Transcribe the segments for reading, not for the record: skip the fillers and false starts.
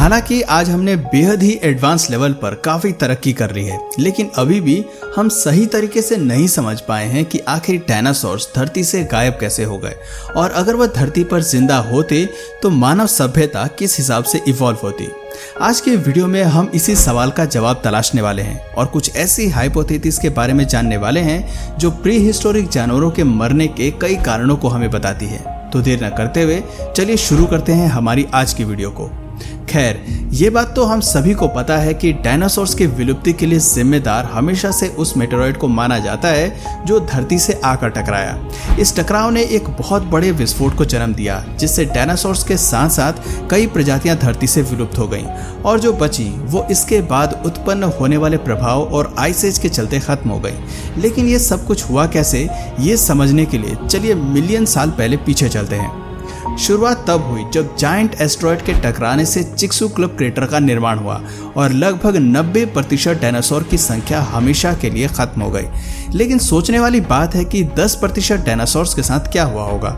हालांकि आज हमने बेहद ही एडवांस लेवल पर काफी तरक्की कर ली है, लेकिन अभी भी हम सही तरीके से नहीं समझ पाए हैं कि आखिर डायनासोर्स धरती से गायब कैसे हो गए, और अगर वह धरती पर जिंदा होते तो मानव सभ्यता किस हिसाब से इवॉल्व होती। आज के वीडियो में हम इसी सवाल का जवाब तलाशने वाले हैं और कुछ ऐसी हाइपोथेसिस के बारे में जानने वाले हैं जो प्री हिस्टोरिक जानवरों के मरने के कई कारणों को हमें बताती है। तो देर न करते हुए चलिए शुरू करते हैं हमारी आज की वीडियो को। खैर, ये बात तो हम सभी को पता है कि डायनासोर्स की विलुप्ति के लिए जिम्मेदार हमेशा से उस मेटेरॉइड को माना जाता है जो धरती से आकर टकराया। इस टकराव ने एक बहुत बड़े विस्फोट को जन्म दिया, जिससे डायनासोर्स के साथ साथ कई प्रजातियां धरती से विलुप्त हो गईं, और जो बची वो इसके बाद उत्पन्न होने वाले प्रभाव और आइस एज के चलते खत्म हो गई। लेकिन ये सब कुछ हुआ कैसे, ये समझने के लिए चलिए मिलियन साल पहले पीछे चलते हैं। शुरुआत तब हुई जब जायंट एस्ट्रॉयड के टकराने से चिक्सुक्लब क्रेटर का निर्माण हुआ और लगभग 90% डायनासोर की संख्या हमेशा के लिए खत्म हो गई। लेकिन सोचने वाली बात है कि 10% डायनासोर्स के साथ क्या हुआ होगा।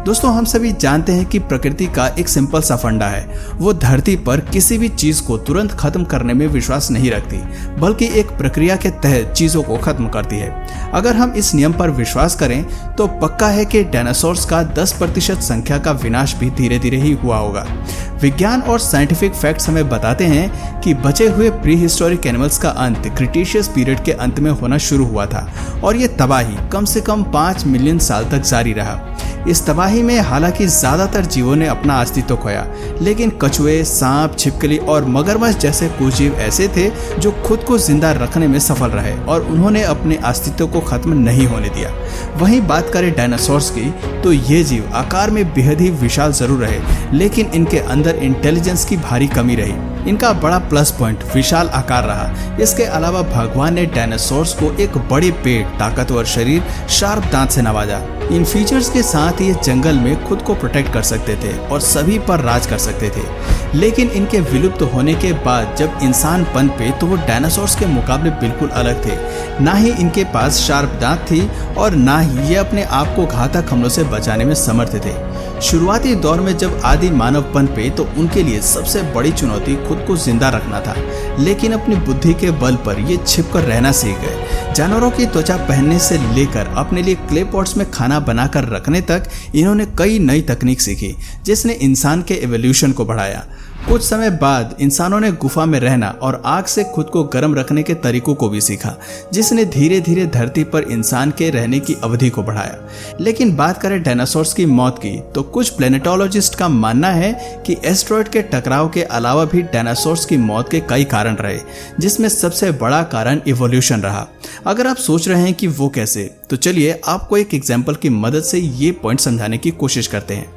दोस्तों, हम सभी जानते हैं कि प्रकृति का एक सिंपल सा फंडा है, वो धरती पर किसी भी चीज को तुरंत खत्म करने में विश्वास नहीं रखती, बल्कि एक प्रक्रिया के तहत चीजों को खत्म करती है। अगर हम इस नियम पर विश्वास करें तो पक्का है कि डायनासोर्स का 10% संख्या का विनाश भी धीरे धीरे ही हुआ होगा। विज्ञान और साइंटिफिक फैक्ट्स हमें बताते हैं कि बचे हुए प्री हिस्टोरिक एनिमल्स का अंत क्रिटेशियस पीरियड के अंत में होना शुरू हुआ था, और ये तबाही कम से कम 5 मिलियन साल तक जारी रहा। इस तबाही में हालांकि ज्यादातर जीवों ने अपना अस्तित्व खोया, लेकिन कछुए, सांप, छिपकली और मगरमच्छ जैसे कुछ जीव ऐसे थे जो खुद को जिंदा रखने में सफल रहे और उन्होंने अपने अस्तित्व को खत्म नहीं होने दिया। वहीं बात करें डायनासोर्स की, तो ये जीव आकार में बेहद ही विशाल जरूर रहे, लेकिन इनके अंदर इंटेलिजेंस की भारी कमी रही। इनका बड़ा प्लस पॉइंट विशाल आकार रहा। इसके अलावा भगवान ने डायनासोर्स को एक बड़े पेट, ताकतवर शरीर, शार्प दांत से नवाजा। इन फीचर्स के साथ ये जंगल में खुद को प्रोटेक्ट कर सकते थे और सभी पर राज कर सकते थे। लेकिन इनके विलुप्त होने के बाद जब इंसान पनपे तो वो डायनासोर्स के मुकाबले बिल्कुल अलग थे। ना ही इनके पास शार्प दांत थी और ना ही ये अपने आप को घातक हमलों से बचाने में समर्थ थे। शुरुआती दौर में जब आदि मानव पनपे तो उनके लिए सबसे बड़ी चुनौती खुद को जिंदा रखना था, लेकिन अपनी बुद्धि के बल पर ये छिपकर रहना सीख गए। जानवरों की त्वचा पहनने से लेकर अपने लिए क्ले पॉट्स में खाना बनाकर रखने तक इन्होंने कई नई तकनीक सीखी, जिसने इंसान के एवोल्यूशन को बढ़ाया। कुछ समय बाद इंसानों ने गुफा में रहना और आग से खुद को गर्म रखने के तरीकों को भी सीखा, जिसने धीरे धीरे धरती पर इंसान के रहने की अवधि को बढ़ाया। लेकिन बात करें डायनासोर्स की मौत की, तो कुछ प्लेनेटोलॉजिस्ट का मानना है कि एस्ट्रॉयड के टकराव के अलावा भी डायनासोर्स की मौत के कई कारण रहे, जिसमें सबसे बड़ा कारण इवोल्यूशन रहा। अगर आप सोच रहे हैं कि वो कैसे, तो चलिए आपको एक एग्जाम्पल की मदद से ये पॉइंट समझाने की कोशिश करते हैं।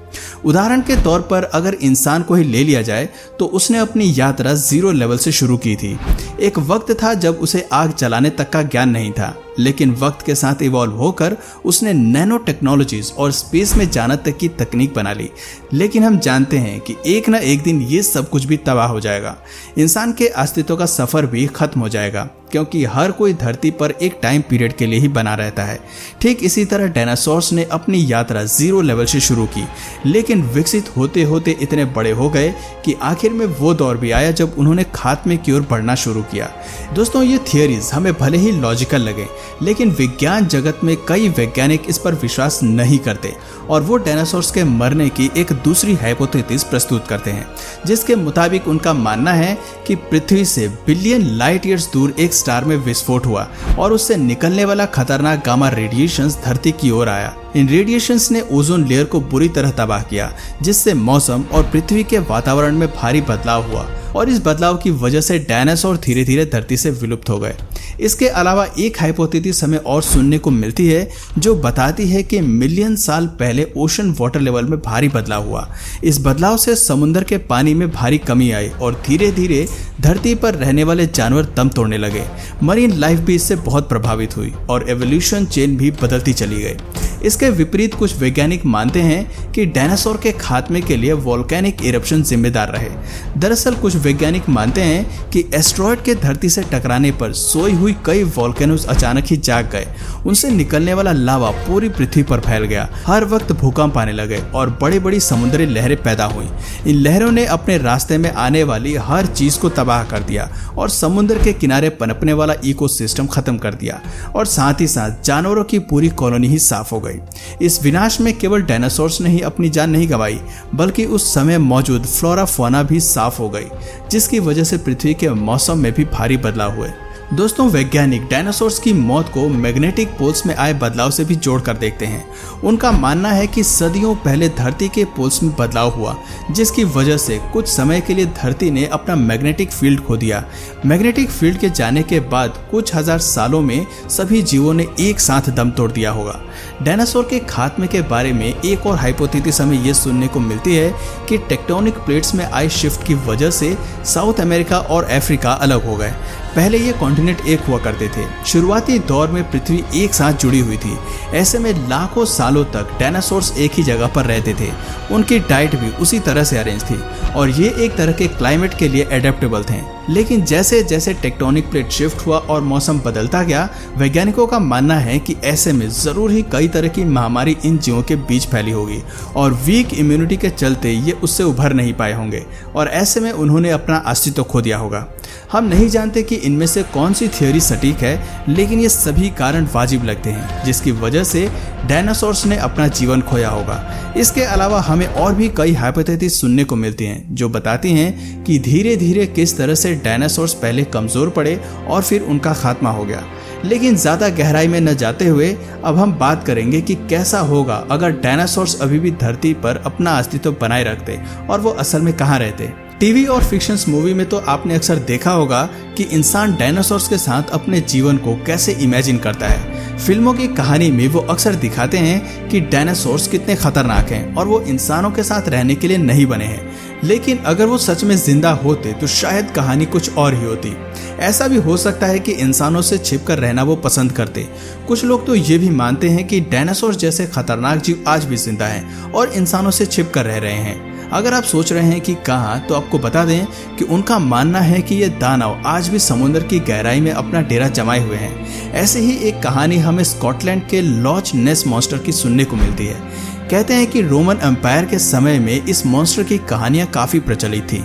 उदाहरण के तौर पर अगर इंसान को ही ले लिया जाए तो उसने अपनी यात्रा 0 लेवल से शुरू की थी। एक वक्त था जब उसे आग जलाने तक का ज्ञान नहीं था, लेकिन वक्त के साथ इवॉल्व होकर उसने नैनो टेक्नोलॉजीज और स्पेस में जाना तक की तकनीक बना ली। लेकिन हम जानते हैं कि एक न एक दिन ये सब कुछ भी तबाह हो जाएगा। इंसान के अस्तित्व का सफर भी खत्म हो जाएगा, क्योंकि हर कोई धरती पर एक टाइम पीरियड के लिए ही बना रहता है। ठीक इसी तरह डायनासोर्स ने अपनी यात्रा 0 लेवल से शुरू की, लेकिन विकसित होते होते इतने बड़े हो गए कि आखिर में वो दौर भी आया जब उन्होंने खात्मे की ओर बढ़ना शुरू किया। दोस्तों, ये थियरीज हमें भले ही लॉजिकल लगे, लेकिन विज्ञान जगत में कई वैज्ञानिक इस पर विश्वास नहीं करते और वो डायनासोर्स के मरने की एक दूसरी हाइपोथेसिस प्रस्तुत करते हैं, जिसके मुताबिक उनका मानना है कि पृथ्वी से बिलियन लाइट ईयर्स दूर एक स्टार में विस्फोट हुआ और उससे निकलने वाला खतरनाक गामा रेडिएशंस धरती की ओर आया। इन रेडिएशंस ने ओजोन लेयर को बुरी तरह तबाह किया, जिससे मौसम और पृथ्वी के वातावरण में भारी बदलाव हुआ, और इस बदलाव की वजह से डायनासोर धीरे धीरे धरती से विलुप्त हो गए। इसके अलावा एक हाइपोथेसिस हमें और सुनने को मिलती है जो बताती है कि मिलियन साल पहले ओशन वाटर लेवल में भारी बदलाव हुआ। इस बदलाव से समुद्र के पानी में भारी कमी आई और धीरे धीरे धरती पर रहने वाले जानवर दम तोड़ने लगे। मरीन लाइफ भी इससे बहुत प्रभावित हुई और एवोल्यूशन चेन भी बदलती चली गई। इसके विपरीत कुछ वैज्ञानिक मानते हैं कि डायनासोर के खात्मे के लिए वोल्केनिक इरप्शन जिम्मेदार रहे। दरअसल कुछ वैज्ञानिक मानते हैं कि एस्टेरॉयड के धरती से टकराने पर सोई हुई कई वोल्केनोज अचानक ही जाग गए। उनसे निकलने वाला लावा पूरी पृथ्वी पर फैल गया। हर वक्त भूकंप आने लगे और बड़ी बड़ी समुद्री लहरें पैदा हुई। इन लहरों ने अपने रास्ते में आने वाली हर चीज को तबाह कर दिया और समुद्र के किनारे पनपने वाला इकोसिस्टम खत्म कर दिया और साथ ही साथ जानवरों की पूरी कॉलोनी ही साफ हो गई। इस विनाश में केवल डायनासोर्स ने ही अपनी जान नहीं गंवाई, बल्कि उस समय मौजूद फ्लोरा फौना भी साफ हो गई, जिसकी वजह से पृथ्वी के मौसम में भी भारी बदलाव हुए। दोस्तों, वैज्ञानिक डायनासोर्स की मौत को मैग्नेटिक पोल्स में आए बदलाव से भी जोड़कर देखते हैं। उनका मानना है कि सदियों पहले धरती के पोल्स में बदलाव हुआ, जिसकी वजह से कुछ समय के लिए धरती ने अपना मैग्नेटिक फील्ड खो दिया। मैग्नेटिक फील्ड के जाने के बाद कुछ हजार सालों में सभी जीवों ने एक साथ दम तोड़ दिया होगा। डायनासोर के खात्मे के बारे में एक और हाइपोथेसिस हमें यह सुनने को मिलती है कि टेक्टोनिक प्लेट्स में आई शिफ्ट की वजह से साउथ अमेरिका और अफ्रीका अलग हो गए। पहले ये कॉन्टिनेंट एक हुआ करते थे। शुरुआती दौर में पृथ्वी एक साथ जुड़ी हुई थी। ऐसे में लाखों सालों तक डायनासोर्स एक ही जगह पर रहते थे। उनकी डाइट भी उसी तरह से अरेंज थी और ये एक तरह के क्लाइमेट के लिए एडेप्टेबल थे। लेकिन जैसे जैसे टेक्टोनिक प्लेट शिफ्ट हुआ और मौसम बदलता गया, वैज्ञानिकों का मानना है कि ऐसे में जरूर ही कई तरह की महामारी इन जीवों के बीच फैली होगी और वीक इम्यूनिटी के चलते ये उससे उभर नहीं पाए होंगे और ऐसे में उन्होंने अपना अस्तित्व खो दिया होगा। हम नहीं जानते कि इनमें से कौन सी थ्योरी सटीक है, लेकिन ये सभी कारण वाजिब लगते हैं जिसकी वजह से डायनासोर्स ने अपना जीवन खोया होगा। इसके अलावा हमें और भी कई हाइपोथेसिस सुनने को मिलती हैं जो बताती हैं कि धीरे धीरे किस तरह से डायनासोर्स पहले कमजोर पड़े और फिर उनका खात्मा हो गया। लेकिन ज्यादा गहराई में न जाते हुए अब हम बात करेंगे कि कैसा होगा अगर डायनासोर्स अभी भी धरती पर अपना अस्तित्व बनाए रखते और वो असल में कहाँ रहते। टीवी और फिक्शंस मूवी में तो आपने अक्सर देखा होगा कि इंसान डायनासोर्स के साथ अपने जीवन को कैसे इमेजिन करता है। फिल्मों की कहानी में वो अक्सर दिखाते हैं कि डायनासोर्स कितने खतरनाक हैं और वो इंसानों के साथ रहने के लिए नहीं बने हैं। लेकिन अगर वो सच में जिंदा होते तो शायद कहानी कुछ और ही होती। ऐसा भी हो सकता है कि इंसानों से छिपकर रहना वो पसंद करते। कुछ लोग तो ये भी मानते हैं कि डायनासोर जैसे खतरनाक जीव आज भी जिंदा हैं और इंसानों से छिपकर रह रहे हैं। अगर आप सोच रहे हैं कि कहाँ, तो आपको बता दें कि उनका मानना है कि ये दानव आज भी समुद्र की गहराई में अपना डेरा जमाए हुए हैं। ऐसे ही एक कहानी हमें स्कॉटलैंड के लॉच नेस मॉन्स्टर की सुनने को मिलती है। कहते हैं कि रोमन एम्पायर के समय में इस मॉन्स्टर की कहानियां काफी प्रचलित थी।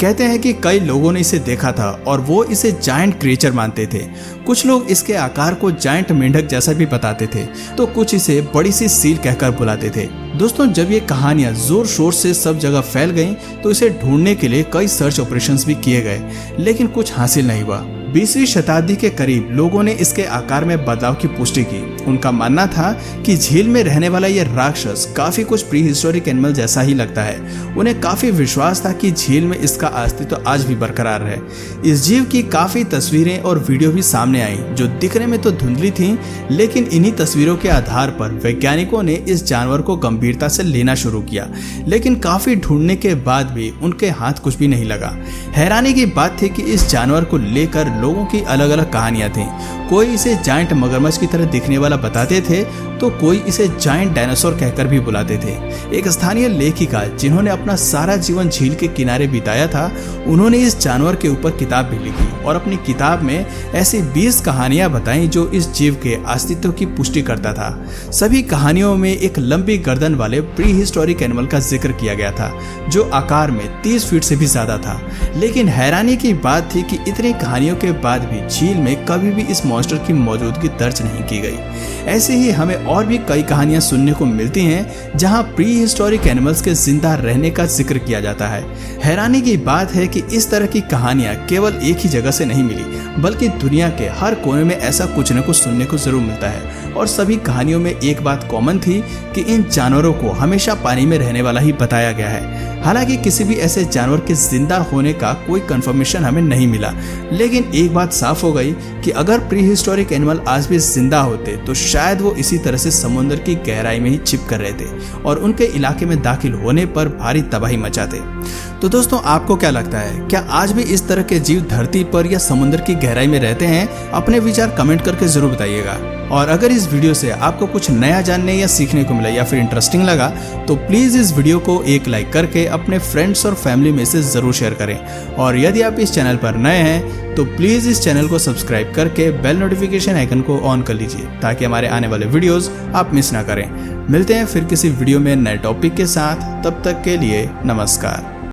कहते हैं कि कई लोगों ने इसे देखा था और वो इसे जायंट क्रिएचर मानते थे। कुछ लोग इसके आकार को जायंट मेंढक जैसा भी बताते थे, तो कुछ इसे बड़ी सी सील कहकर बुलाते थे। दोस्तों, जब ये कहानियां जोर शोर से सब जगह फैल गईं, तो इसे ढूंढने के लिए कई सर्च ऑपरेशंस भी किए गए, लेकिन कुछ हासिल नहीं हुआ। 20वीं शताब्दी के करीब लोगों ने इसके आकार में बदलाव की पुष्टि की। उनका मानना था कि झील में रहने वाला ये राक्षस काफी कुछ प्री हिस्टोरिक एनिमल जैसा ही लगता है। उन्हें काफी विश्वास था कि झील में इसका अस्तित्व आज भी बरकरार है। इस जीव की काफी तस्वीरें और वीडियो भी सामने आई जो दिखने में तो धुंधली थी, लेकिन इन्हीं तस्वीरों के आधार पर वैज्ञानिकों ने इस जानवर को गंभीरता से लेना शुरू किया। लेकिन काफी ढूंढने के बाद भी उनके हाथ कुछ भी नहीं लगा। हैरानी की बात थी कि इस जानवर को लेकर लोगों की अलग अलग कहानियां थीं। कोई इसे जायंट मगरमच्छ की तरह दिखने वाला बताते थे, तो कोई इसे जायंट डायनासोर कहकर भी बुलाते थे। एक स्थानीय लेखिका जिन्होंने अपना सारा जीवन झील के किनारे बिताया था, उन्होंने इस जानवर के ऊपर किताब भी लिखी और अपनी किताब में ऐसी 20 कहानियां बताई जो इस जीव के अस्तित्व की पुष्टि करता था। सभी कहानियों में एक लंबी गर्दन वाले प्री हिस्टोरिक एनिमल का जिक्र किया गया था जो आकार में 30 फीट से भी ज्यादा था। लेकिन हैरानी की बात थी कि इतनी कहानियों के बाद भी झील में कभी भी इस मॉन्स्टर की मौजूदगी दर्ज नहीं की गई। ऐसे ही हमें और भी कई कहानियां सुनने को मिलती हैं जहां प्री हिस्टोरिक एनिमल्स के जिंदा रहने का जिक्र किया जाता है। हैरानी की बात है कि इस तरह की कहानियां केवल एक ही जगह से नहीं मिली, बल्कि दुनिया के हर कोने में ऐसा कुछ न कुछ सुनने को जरूर मिलता है। और सभी कहानियों में एक बात कॉमन थी कि इन जानवरों को हमेशा पानी में रहने वाला ही बताया गया है। हालांकि किसी भी ऐसे जानवर के जिंदा होने का कोई कंफर्मेशन हमें नहीं मिला, लेकिन एक बात साफ हो गई कि अगर प्री हिस्टोरिक एनिमल आज भी जिंदा होते तो शायद वो इसी तरह से समुद्र की गहराई में ही छिप कर रहते और उनके इलाके में दाखिल होने पर भारी तबाही मचाते। तो दोस्तों आपको क्या लगता है, क्या आज भी इस तरह के जीव धरती पर या समुद्र की गहराई में रहते हैं? अपने विचार कमेंट करके जरूर बताइएगा। और अगर इस वीडियो से आपको कुछ नया जानने या सीखने को मिला या फिर इंटरेस्टिंग लगा तो प्लीज इस वीडियो को एक लाइक करके अपने फ्रेंड्स और फैमिली में से जरूर शेयर करें। और यदि आप इस चैनल पर नए हैं तो प्लीज इस चैनल को सब्सक्राइब करके बेल नोटिफिकेशन आइकन को ऑन कर लीजिए ताकि हमारे आने वाले वीडियोस आप मिस ना करें। मिलते हैं फिर किसी वीडियो में नए टॉपिक के साथ, तब तक के लिए नमस्कार।